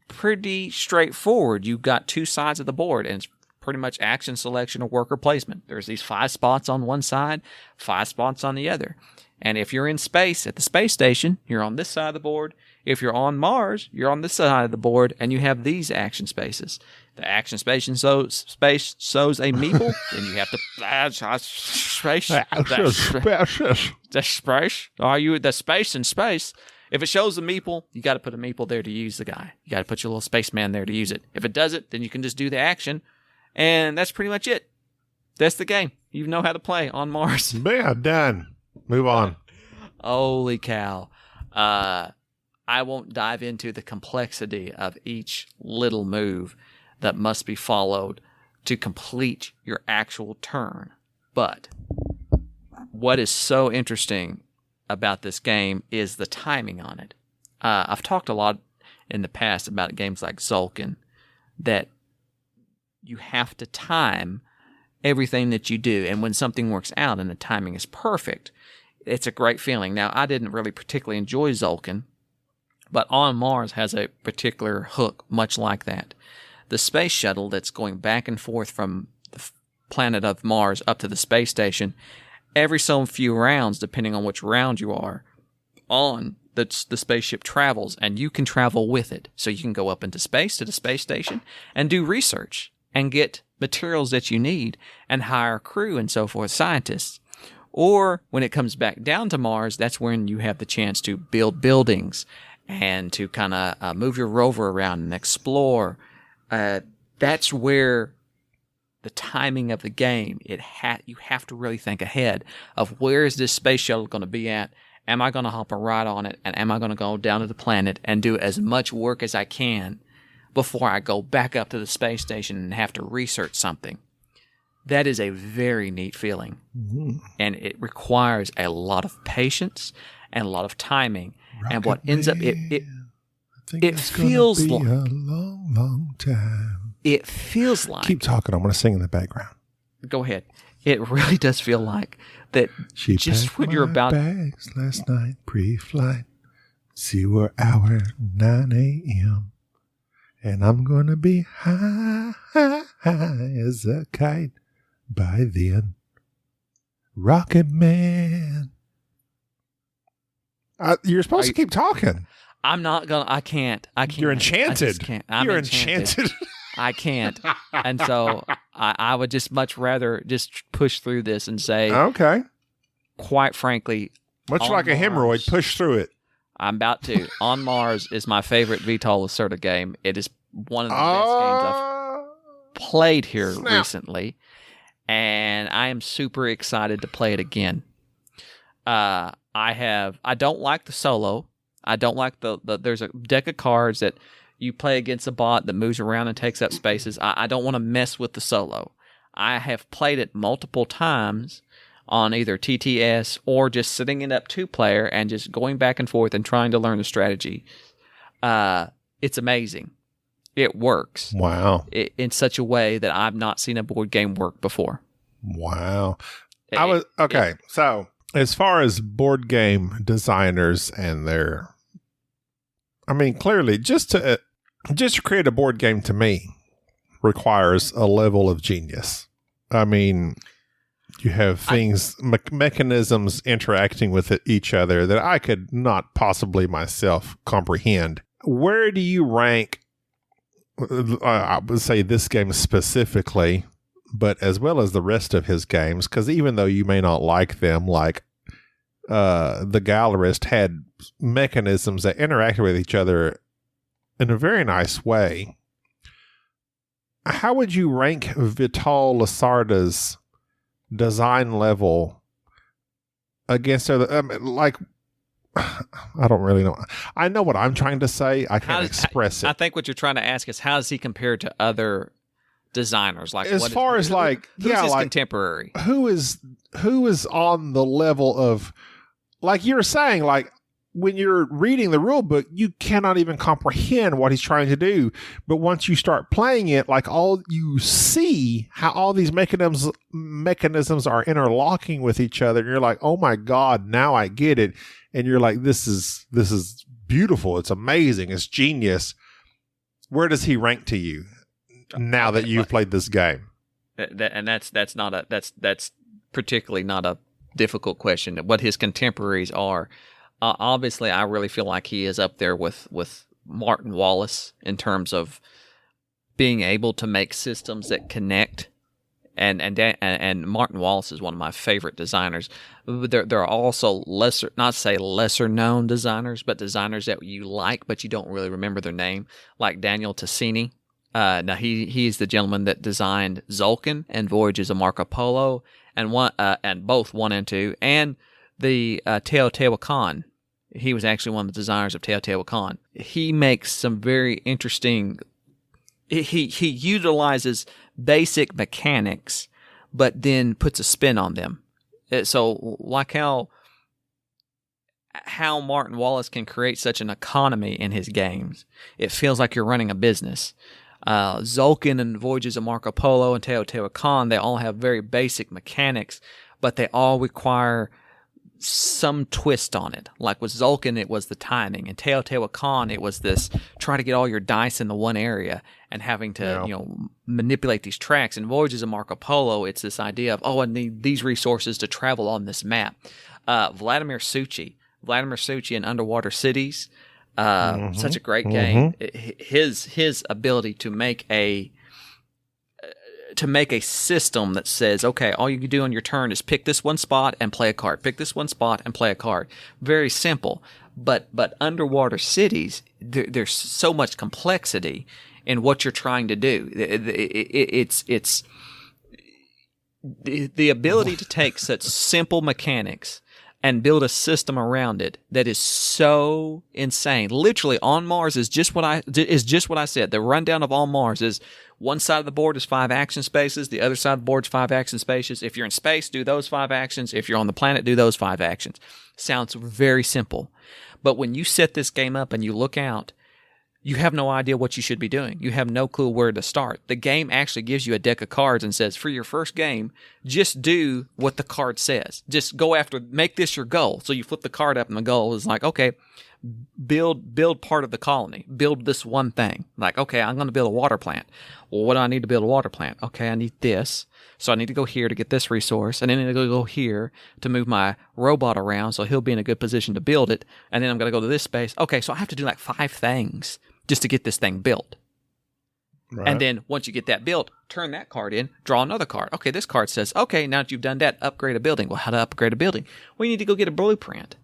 pretty straightforward. You've got 2 sides of the board, and it's pretty much action selection or worker placement. There's these 5 spots on one side, 5 spots on the other. And if you're in space at the space station, you're on this side of the board. If you're on Mars, you're on this side of the board, and you have these action spaces. The action space shows a meeple, then you have to space. The space. Are you the space in space? If it shows a meeple, you got to put a meeple there to use the guy. You got to put your little spaceman there to use it. If it does it, then you can just do the action, and that's pretty much it. That's the game. You know how to play On Mars. Yeah, done. Move on. Holy cow. I won't dive into the complexity of each little move that must be followed to complete your actual turn. But what is so interesting about this game is the timing on it. I've talked a lot in the past about games like Zulkin, that you have to time everything that you do. And when something works out and the timing is perfect, it's a great feeling. Now, I didn't really particularly enjoy Zulkin, but On Mars has a particular hook much like that. The space shuttle that's going back and forth from the planet of Mars up to the space station, every so few rounds, depending on which round you are on, the spaceship travels, and you can travel with it. So you can go up into space to the space station and do research and get materials that you need and hire crew and so forth, scientists. Or when it comes back down to Mars, that's when you have the chance to build buildings and to kind of move your rover around and explore. That's where the timing of the game, you have to really think ahead of where is this space shuttle going to be at? Am I going to hop a ride on it? And am I going to go down to the planet and do as much work as I can before I go back up to the space station and have to research something? That is a very neat feeling. Mm-hmm. And it requires a lot of patience and a lot of timing. Rocket and what ends up, it feels like a long time. It feels like. Keep talking. I'm going to sing in the background. Go ahead. It really does feel like that. She just when you're about bags last night pre-flight. See, we're hour 9 a.m. and I'm going to be high as a kite by then. Rocket Man. You're supposed to keep talking. I'm not gonna. I can't. You're enchanted. You're enchanted. I can't. And so I would just much rather just push through this and say, okay. Quite frankly, much like a hemorrhoid, push through it. I'm about to. On Mars is my favorite Vital Lacerda game. It is one of the best games I've played here recently, and I am super excited to play it again. I don't like the solo. I don't like the there's a deck of cards that you play against a bot that moves around and takes up spaces. I don't want to mess with the solo. I have played it multiple times on either TTS or just sitting it up 2-player and just going back and forth and trying to learn the strategy. It's amazing. It works. Wow. In such a way that I've not seen a board game work before. Wow. So as far as board game designers and clearly just to create a board game to me requires a level of genius. I mean, you have things, mechanisms interacting with each other that I could not possibly myself comprehend. Where do you rank, I would say this game specifically, but as well as the rest of his games, because even though you may not like them, like the Gallerist had mechanisms that interacted with each other in a very nice way. How would you rank Vital Lacerda's design level against other? I don't really know. I know what I'm trying to say. I can't express it. I think what you're trying to ask is how is he compared to other designers? Like, as far as who's his contemporary? Who is on the level of, like you were saying, like when you're reading the rule book, you cannot even comprehend what he's trying to do. But once you start playing it, like all you see how all these mechanisms are interlocking with each other, and you're like, oh my God, now I get it. And you're like, this is beautiful. It's amazing. It's genius. Where does he rank to you now that you've played this game? That's particularly not a difficult question. What his contemporaries are. Obviously, I really feel like he is up there with Martin Wallace in terms of being able to make systems that connect. And Martin Wallace is one of my favorite designers. There are also lesser known designers, but designers that you like, but you don't really remember their name, like Daniel Tassini. Now he's the gentleman that designed Zulkin and Voyages of Marco Polo, and both 1 and 2, and the Teotihuacan. He was actually one of the designers of Teotihuacan. He makes some very interesting. He utilizes basic mechanics, but then puts a spin on them. So, like how Martin Wallace can create such an economy in his games, it feels like you're running a business. Zulkin and Voyages of Marco Polo and Teotihuacan, they all have very basic mechanics, but they all require some twist on it. Like with Zulkin, it was the timing, and Teotihuacan, it was this try to get all your dice in the one area and having to manipulate these tracks. In Voyages of Marco Polo, it's this idea of I need these resources to travel on this map. Vladimir Suchy in Underwater Cities, such a great game. His ability to make a system that says, okay, all you can do on your turn is pick this one spot and play a card. Pick this one spot and play a card. Very simple. But Underwater Cities, there's so much complexity in what you're trying to do. It's the ability to take such simple mechanics and build a system around it that is so insane. Literally, On Mars is just what I said. The rundown of On Mars is one side of the board is 5 action spaces. The other side of the board is 5 action spaces. If you're in space, do those 5 actions. If you're on the planet, do those 5 actions. Sounds very simple. But when you set this game up and you look out, you have no idea what you should be doing. You have no clue where to start. The game actually gives you a deck of cards and says, for your first game, just do what the card says. Just go after, make this your goal. So you flip the card up and the goal is like, okay, build part of the colony. Build this one thing. Like, okay, I'm going to build a water plant. Well, what do I need to build a water plant? Okay, I need this. So I need to go here to get this resource. And then I need to go here to move my robot around so he'll be in a good position to build it. And then I'm going to go to this space. Okay, so I have to do like 5 things just to get this thing built. Right. And then once you get that built, turn that card in, draw another card. Okay, this card says, okay, now that you've done that, upgrade a building. Well, how to upgrade a building? Well, you need to go get a blueprint.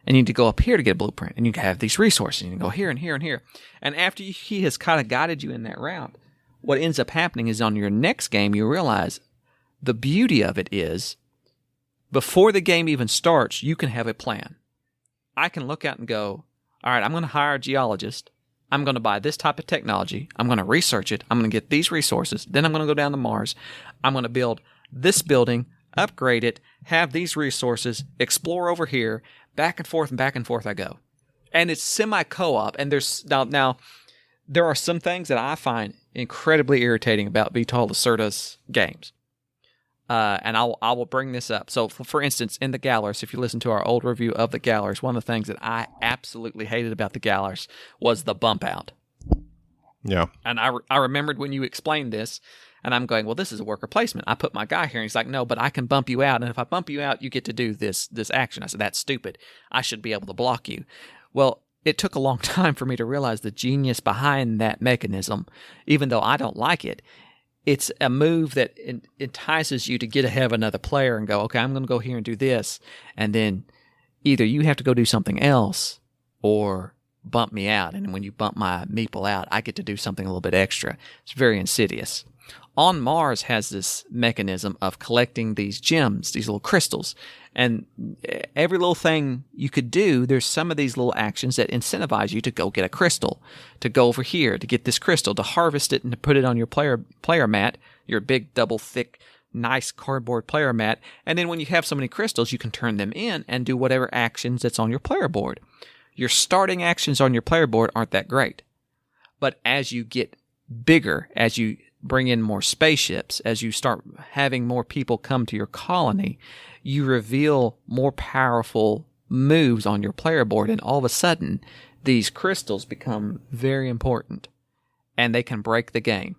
And you need to go up here to get a blueprint. And you have these resources. You can go here and here and here. And after he has kind of guided you in that route, what ends up happening is on your next game, you realize the beauty of it is before the game even starts, you can have a plan. I can look out and go, all right, I'm going to hire a geologist. I'm going to buy this type of technology. I'm going to research it. I'm going to get these resources. Then I'm going to go down to Mars. I'm going to build this building, upgrade it, have these resources, explore over here, back and forth I go. And it's semi-co-op. And there's now there are some things that I find incredibly irritating about Vital Lacerda's games. And I will bring this up. So, for instance, in the Galers, if you listen to our old review of the Galers, one of the things that I absolutely hated about the Galers was the bump out. Yeah. And I remembered when you explained this, and I'm going, well, this is a worker placement. I put my guy here, and he's like, no, but I can bump you out, and if I bump you out, you get to do this action. I said, that's stupid. I should be able to block you. Well, it took a long time for me to realize the genius behind that mechanism, even though I don't like it. It's a move that entices you to get ahead of another player and go, okay, I'm going to go here and do this. And then either you have to go do something else or bump me out. And when you bump my meeple out, I get to do something a little bit extra. It's very insidious. On Mars has this mechanism of collecting these gems, these little crystals. And every little thing you could do, there's some of these little actions that incentivize you to go get a crystal, to go over here, to get this crystal, to harvest it and to put it on your player mat, your big, double, thick, nice cardboard player mat. And then when you have so many crystals, you can turn them in and do whatever actions that's on your player board. Your starting actions on your player board aren't that great. But as you get bigger, as you bring in more spaceships, as you start having more people come to your colony, you reveal more powerful moves on your player board, and all of a sudden, these crystals become very important, and they can break the game.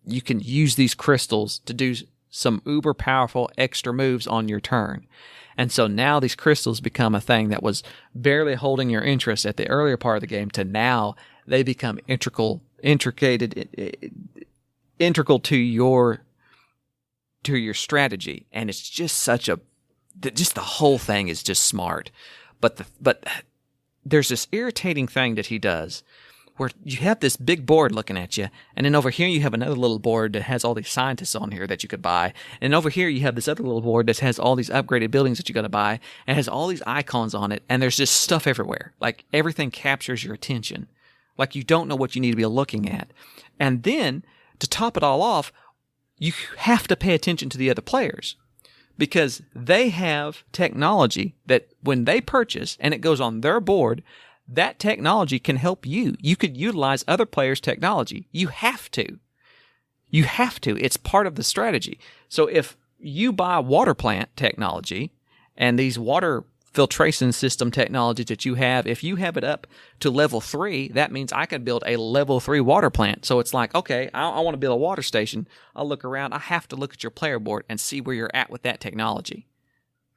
You can use these crystals to do some uber powerful extra moves on your turn. And so now these crystals become a thing that was barely holding your interest at the earlier part of the game to now they become integral to your strategy. And it's just just the whole thing is just smart. But there's this irritating thing that he does where you have this big board looking at you, and then over here you have another little board that has all these scientists on here that you could buy, and over here you have this other little board that has all these upgraded buildings that you got to buy, and has all these icons on it, and there's just stuff everywhere. Like, everything captures your attention. Like, you don't know what you need to be looking at. And then, to top it all off, you have to pay attention to the other players, because they have technology that when they purchase and it goes on their board, that technology can help you. You could utilize other players' technology. You have to. It's part of the strategy. So if you buy water plant technology and these water filtration system technologies that you have, if you have it up to level 3, that means I could build a level 3 water plant. So it's like, okay, I want to build a water station. I'll look around. I have to look at your player board and see where you're at with that technology,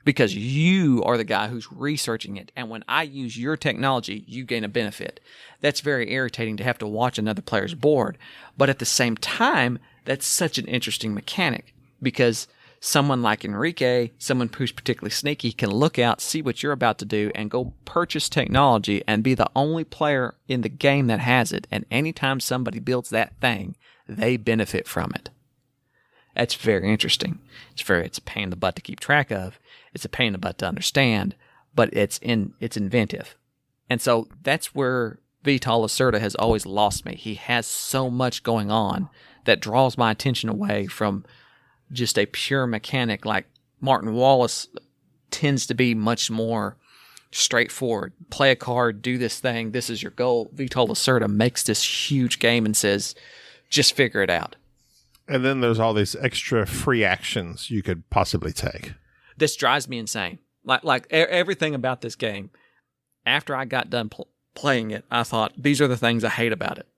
because you are the guy who's researching it. And when I use your technology, you gain a benefit. That's very irritating to have to watch another player's board. But at the same time, that's such an interesting mechanic, because someone like Enrique, someone who's particularly sneaky, can look out, see what you're about to do, and go purchase technology and be the only player in the game that has it. And anytime somebody builds that thing, they benefit from it. That's very interesting. It's a pain in the butt to keep track of. It's a pain in the butt to understand, but it's inventive. And so that's where Vital Lacerda has always lost me. He has so much going on that draws my attention away from just a pure mechanic. Like Martin Wallace tends to be much more straightforward. Play a card, do this thing, this is your goal. Vital Lacerda makes this huge game and says, just figure it out. And then there's all these extra free actions you could possibly take. This drives me insane. Like everything about this game, after I got done playing it, I thought, these are the things I hate about it.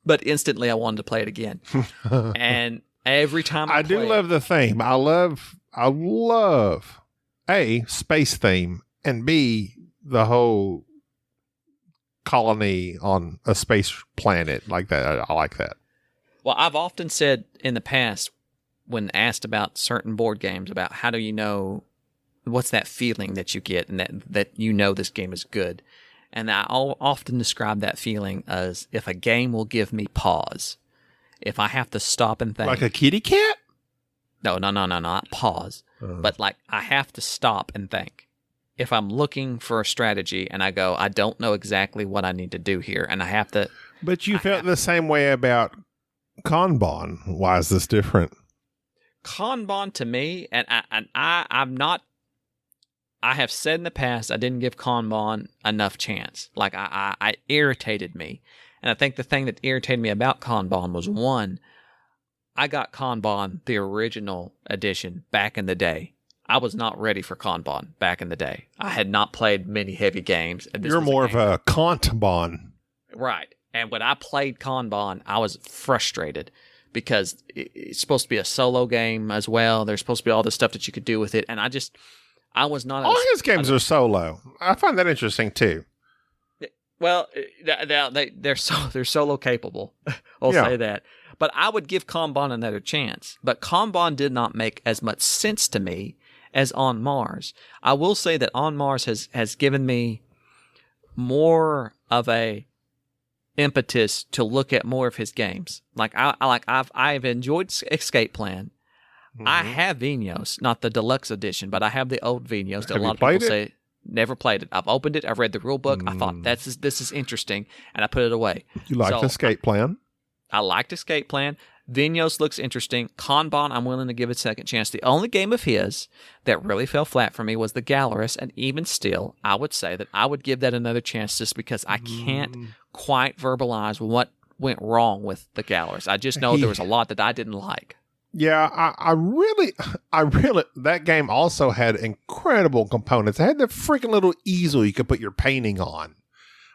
But instantly I wanted to play it again. And every time I do love the theme. I love A, space theme, and B, the whole colony on a space planet like that. I like that. Well, I've often said in the past, when asked about certain board games, about how do you know, what's that feeling that you get and that you know this game is good. And I often describe that feeling as if a game will give me pause. If I have to stop and think. Like a kitty cat? No, not pause. But like I have to stop and think. if I'm looking for a strategy and I go, I don't know exactly what I need to do here, and I have to. But you felt the same way about Kanban. Why is this different? Kanban to me, and I'm not. I have said in the past I didn't give Kanban enough chance. Like I irritated me, and I think the thing that irritated me about Kanban was one, I got Kanban the original edition back in the day. I was not ready for Kanban back in the day. I had not played many heavy games. And You're more of a Kantban. Right. And when I played Kanban, I was frustrated because it's supposed to be a solo game as well. There's supposed to be all this stuff that you could do with it. And I was not. All his games are solo. I find that interesting too. Well, they're solo capable. I'll say that. But I would give Kanban another chance. But Kanban did not make as much sense to me as On Mars. I will say that On Mars has given me more of a impetus to look at more of his games. Like I've enjoyed Escape Plan. Mm-hmm. I have Vinos, not the deluxe edition, but I have the old Vinos that a lot of people say never played it. I've opened it. I've read the rule book. I thought this is interesting, and I put it away. You liked Escape Plan? I liked Escape Plan. Vinos looks interesting. Kanban, I'm willing to give it a second chance. The only game of his that really fell flat for me was the Gallerus, and even still, I would say that I would give that another chance just because I can't quite verbalize what went wrong with the Gallerus. I just know there was a lot that I didn't like. Yeah, I really, that game also had incredible components. It had the freaking little easel you could put your painting on.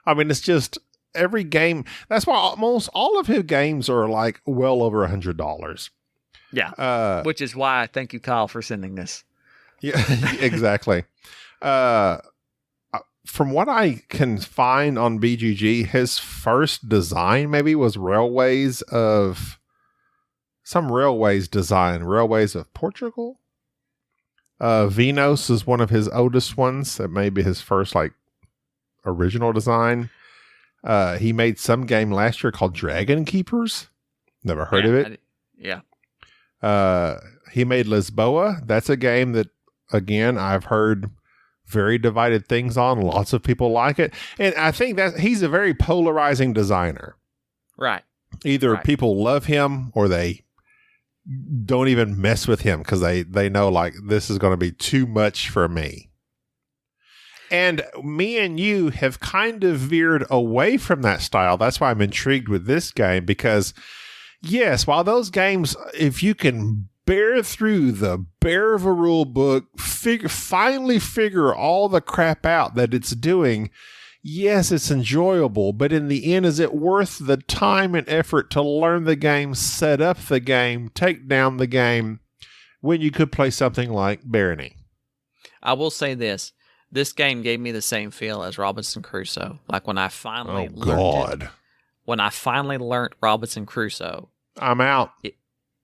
I mean, it's just every game. That's why almost all of his games are like well over $100. Yeah. Which is why I thank you, Kyle, for sending this. Yeah, exactly. From what I can find on BGG, his first design maybe was Railways of Portugal. Vinos is one of his oldest ones. That may be his first original design. He made some game last year called Dragon Keepers. Never heard of it. He made Lisboa. That's a game that, again, I've heard very divided things on. Lots of people like it. And I think that he's a very polarizing designer. Right. Either people love him or they don't even mess with him because they know this is going to be too much for me. And me and you have kind of veered away from that style. That's why I'm intrigued with this game because, yes, while those games, if you can bear through the bear of a rule book, finally figure all the crap out that it's doing, yes, it's enjoyable, but in the end, is it worth the time and effort to learn the game, set up the game, take down the game, when you could play something like Barony? I will say this. This game gave me the same feel as Robinson Crusoe. Like when I finally when I finally learned Robinson Crusoe. I'm out.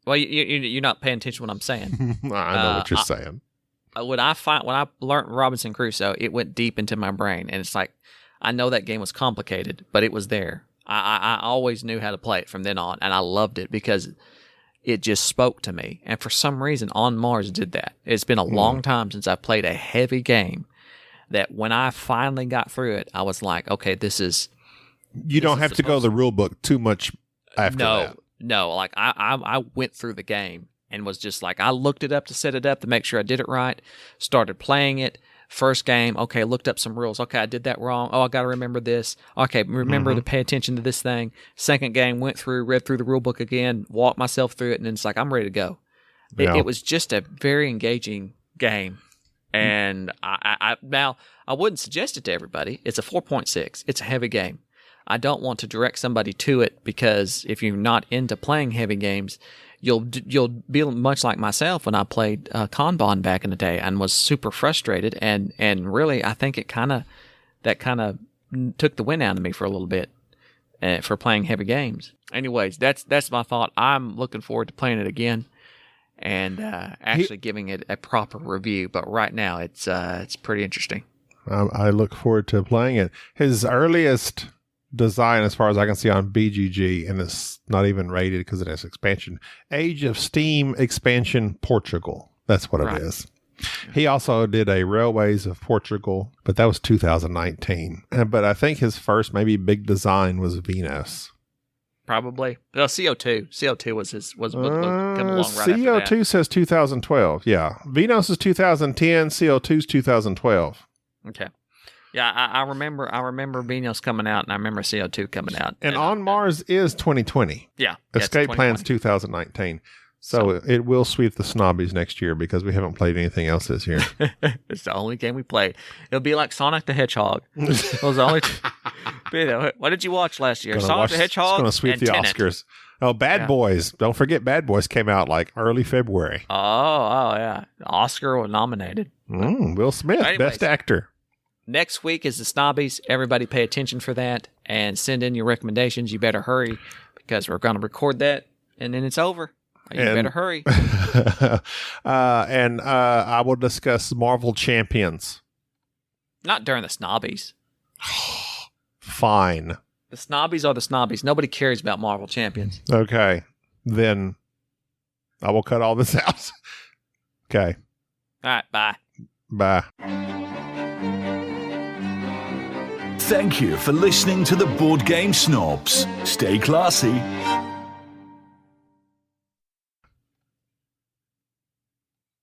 You're not paying attention to what I'm saying. I know what you're saying. When I learned Robinson Crusoe, it went deep into my brain, and it's like I know that game was complicated, but it was there. I always knew how to play it from then on, and I loved it because it just spoke to me. And for some reason, On Mars did that. It's been a long time since I played a heavy game that when I finally got through it, I was like, okay, this is... You don't have to go the rule book too much after that. No, like I went through the game and was just like, I looked it up to set it up to make sure I did it right, started playing it. First game, okay, looked up some rules. Okay, I did that wrong. Oh, I got to remember this. Okay, remember to pay attention to this thing. Second game, went through, read through the rule book again, walked myself through it, and then it's like, I'm ready to go. Yeah. It was just a very engaging game. And I wouldn't suggest it to everybody. It's a 4.6. It's a heavy game. I don't want to direct somebody to it because if you're not into playing heavy games, you'll be much like myself when I played Kanban back in the day and was super frustrated. And really, I think that kind of took the wind out of me for a little bit for playing heavy games. Anyways, that's my thought. I'm looking forward to playing it again and actually giving it a proper review. But right now, it's pretty interesting. I look forward to playing it. His earliest design, as far as I can see on BGG, and it's not even rated because it has expansion. Age of Steam expansion Portugal. That's what it is. He also did a Railways of Portugal, but that was 2019. But I think his first maybe big design was Venus. Probably. No, CO2. CO2 was come along right CO2 after that. says 2012. Yeah. Venus is 2010. CO2 is 2012. Okay. Yeah, I remember Venus coming out, and I remember CO2 coming out. And On Mars is 2020. Yeah. Escape Plan's 2019. So it will sweep the Snobbies next year because we haven't played anything else this year. It's the only game we played. It'll be like Sonic the Hedgehog. It was the only. What did you watch last year? Sonic the Hedgehog. It's going to sweep the Tenet. Oscars. Oh, Bad Boys. Don't forget Bad Boys came out like early February. Oh, yeah. Oscar was nominated. Will Smith, Anyways, Best Actor. Next week is the Snobbies. Everybody pay attention for that and send in your recommendations. You better hurry because we're going to record that and then it's over. You better hurry. And I will discuss Marvel Champions. Not during the Snobbies. Fine. The Snobbies are the Snobbies. Nobody cares about Marvel Champions. Okay. Then I will cut all this out. Okay. All right, bye. Bye. Thank you for listening to the Board Game Snobs. Stay classy.